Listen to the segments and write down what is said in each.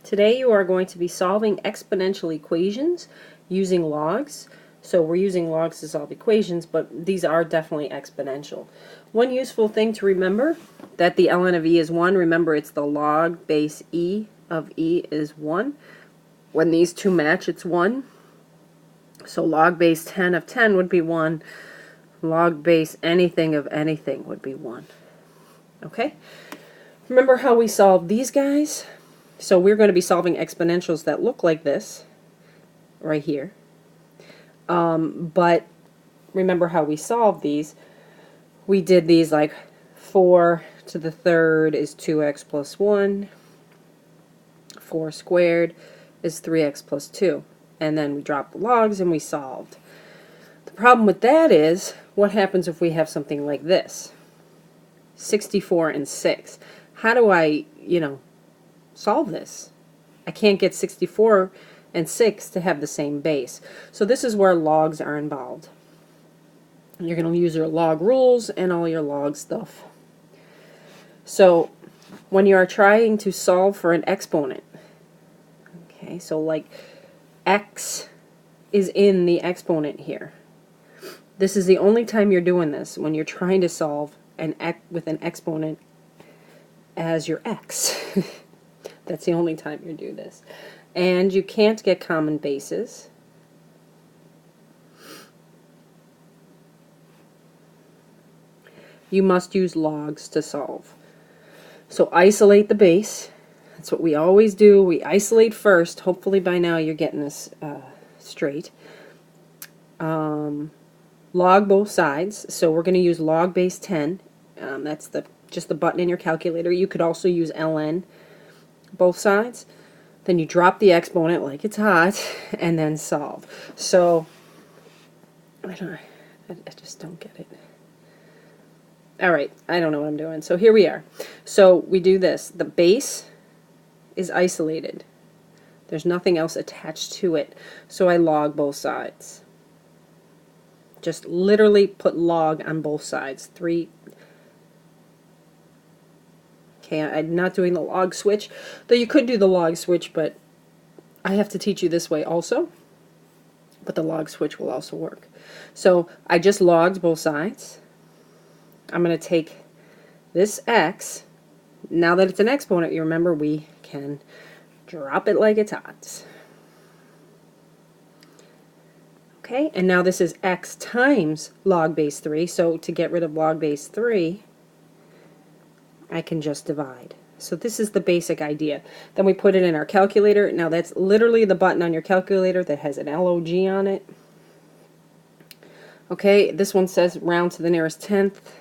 Today you are going to be solving exponential equations using logs. So we're using logs to solve equations, but these are definitely exponential. One useful thing to remember, that the ln of e is 1. Remember, it's the log base e of e is 1. When these two match, it's 1. So log base 10 of 10 would be 1. Log base anything of anything would be 1. Okay? Remember how we solved these guys? So we're going to be solving exponentials that look like this, right here. But remember how we solved these. We did these like 4 to the third is 2x plus 1. 4 squared is 3x plus 2. And then we dropped the logs and we solved. The problem with that is, what happens if we have something like this? 64 and 6. How do I, solve this? I can't get 64 and 6 to have the same base. So this is where logs are involved. You're going to use your log rules and all your log stuff. So when you are trying to solve for an exponent, okay, so like x is in the exponent here. This is the only time you're doing this, when you're trying to solve with an exponent as your x. That's the only time you do this. And you can't get common bases. You must use logs to solve. So isolate the base. That's what we always do. We isolate first. Hopefully by now you're getting this straight. Log both sides. So we're going to use log base 10. That's just the button in your calculator. You could also use ln both sides. Then you drop the exponent like it's hot and then solve. So I just don't get it. Alright, I don't know what I'm doing. So here we are. So we do this. The base is isolated. There's nothing else attached to it. So I log both sides. Just literally put log on both sides. 3. Okay, I'm not doing the log switch, though you could do the log switch, but I have to teach you this way also. But the log switch will also work. So I just logged both sides. I'm going to take this x. Now that it's an exponent, you remember we can drop it like it's hot. Okay, and now this is x times log base 3. So to get rid of log base 3, I can just divide. So this is the basic idea. Then we put it in our calculator. Now that's literally the button on your calculator that has an log on it. Okay, this one says round to the nearest tenth.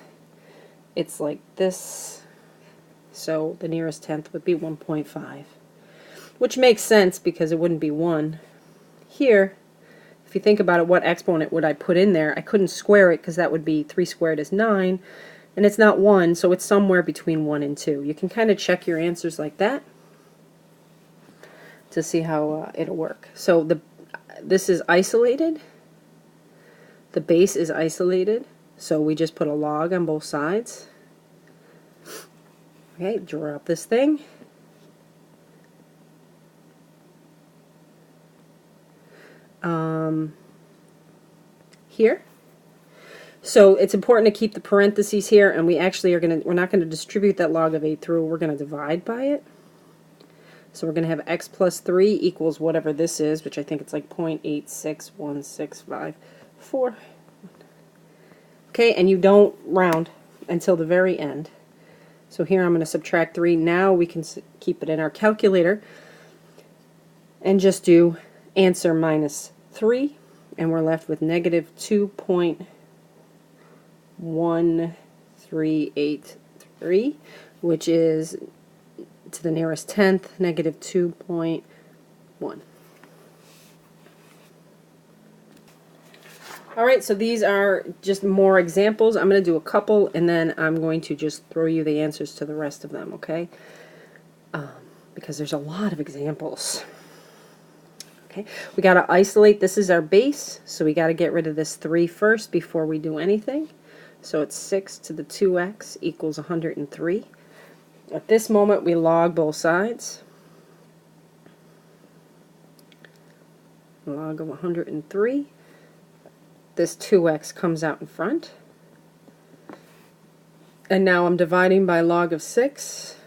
It's like this. So the nearest tenth would be 1.5. Which makes sense because it wouldn't be 1. Here, if you think about it, what exponent would I put in there? I couldn't square it because that would be 3 squared is 9. And it's not 1, so it's somewhere between 1 and 2. You can kind of check your answers like that to see how it'll work. So this is isolated. The base is isolated. So we just put a log on both sides. Okay, drop this thing. Here. So it's important to keep the parentheses here, and we're not going to distribute that log of 8 through, we're going to divide by it. So we're going to have x plus 3 equals whatever this is, which I think it's like 0.86165. Okay, and you don't round until the very end. So here I'm going to subtract 3. Now we can keep it in our calculator and just do answer minus 3, and we're left with negative 2.1383, which is to the nearest tenth, negative 2.1. Alright, so these are just more examples. I'm going to do a couple, and then I'm going to just throw you the answers to the rest of them, okay? Because there's a lot of examples. Okay, we got to isolate. This is our base, so we got to get rid of this 3 first before we do anything. So it's 6 to the 2x equals 103. At this moment, we log both sides. log of 103. This 2x comes out in front. And now I'm dividing by log of 6.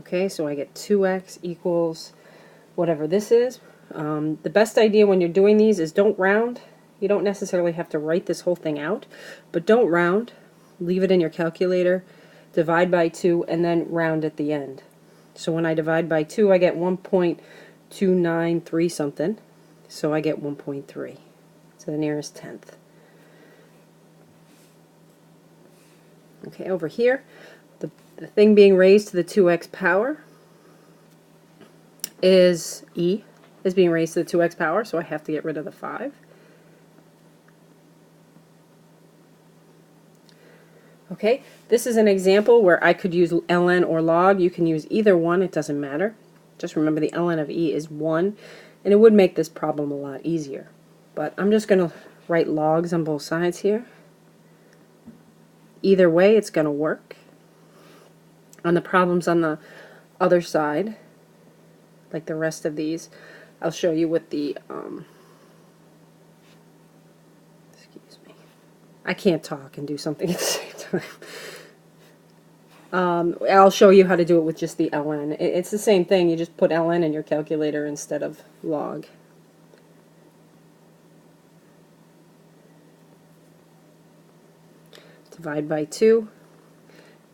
Okay, so I get 2x equals whatever this is. The best idea when you're doing these is don't round. You don't necessarily have to write this whole thing out, but don't round. Leave it in your calculator, divide by 2, and then round at the end. So when I divide by 2, I get 1.293 something, so I get 1.3 to the nearest tenth. Okay, over here, the thing being raised to the 2x power is e is being raised to the 2x power, so I have to get rid of the 5. Okay, this is an example where I could use ln or log. You can use either one, it doesn't matter. Just remember the ln of e is 1, and it would make this problem a lot easier. But I'm just going to write logs on both sides here. Either way, it's going to work. On the problems on the other side, like the rest of these, I'll show you with the, excuse me, I can't talk and do something at the same time. I'll show you how to do it with just the ln. It's the same thing, you just put ln in your calculator instead of log. Divide by 2,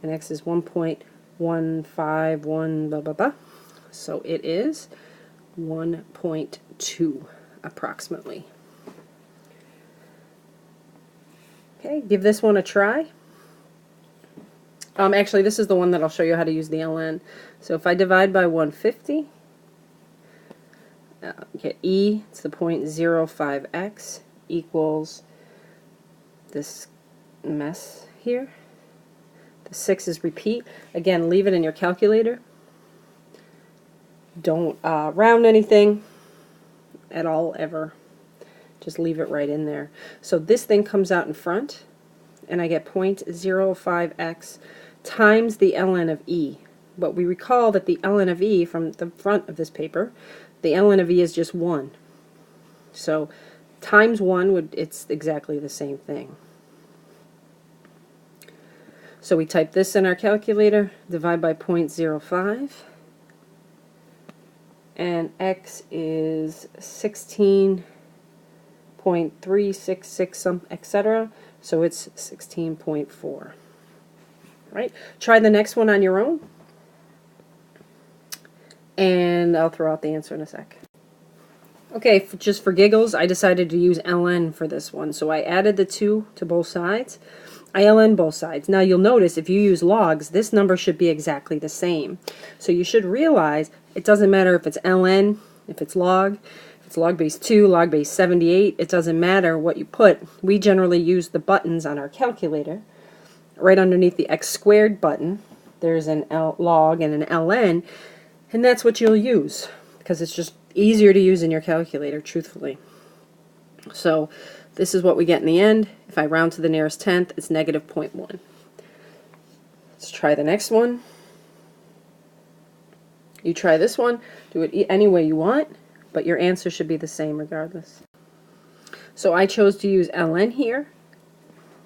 and x is 1.151 blah blah blah. So it is 1.2 approximately. Okay, give this one a try. Actually, this is the one that I'll show you how to use the ln. So if I divide by 150, get e to the 0.05x equals this mess here. The 6 is repeat. Again, leave it in your calculator. Don't round anything at all, ever. Just leave it right in there. So this thing comes out in front, and I get 0.05x times the ln of e. But we recall that the ln of e from the front of this paper, the ln of e is just 1. So times 1, it's exactly the same thing. So we type this in our calculator, divide by 0.05, and x is 16.366, etc. So it's 16.4. Right? Try the next one on your own, and I'll throw out the answer in a sec. Okay, just for giggles, I decided to use ln for this one. So I added the 2 to both sides. I ln both sides. Now you'll notice if you use logs, this number should be exactly the same. So you should realize it doesn't matter if it's ln, if it's log base 2, log base 78, it doesn't matter what you put. We generally use the buttons on our calculator. Right underneath the x squared button, there's an log and an ln, and that's what you'll use because it's just easier to use in your calculator, truthfully. So this is what we get in the end. If I round to the nearest tenth, it's negative 0.1. Let's try the next one. You try this one, do it any way you want, but your answer should be the same regardless. So I chose to use ln here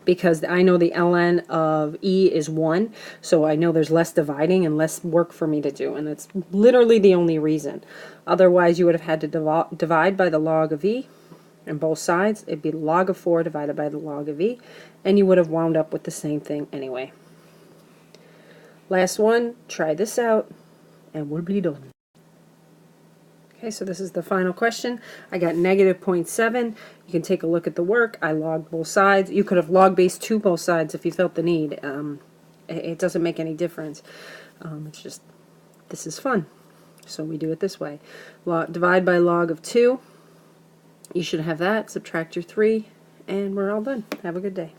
because I know the ln of e is 1, so I know there's less dividing and less work for me to do, and that's literally the only reason. Otherwise, you would have had to divide by the log of e on both sides. It'd be log of 4 divided by the log of e, and you would have wound up with the same thing anyway. Last one, try this out, and we'll be done. Okay, so this is the final question. I got negative 0.7. You can take a look at the work. I logged both sides. You could have log base 2 both sides if you felt the need. It doesn't make any difference. It's just, this is fun. So we do it this way. Divide by log of 2. You should have that. Subtract your 3, and we're all done. Have a good day.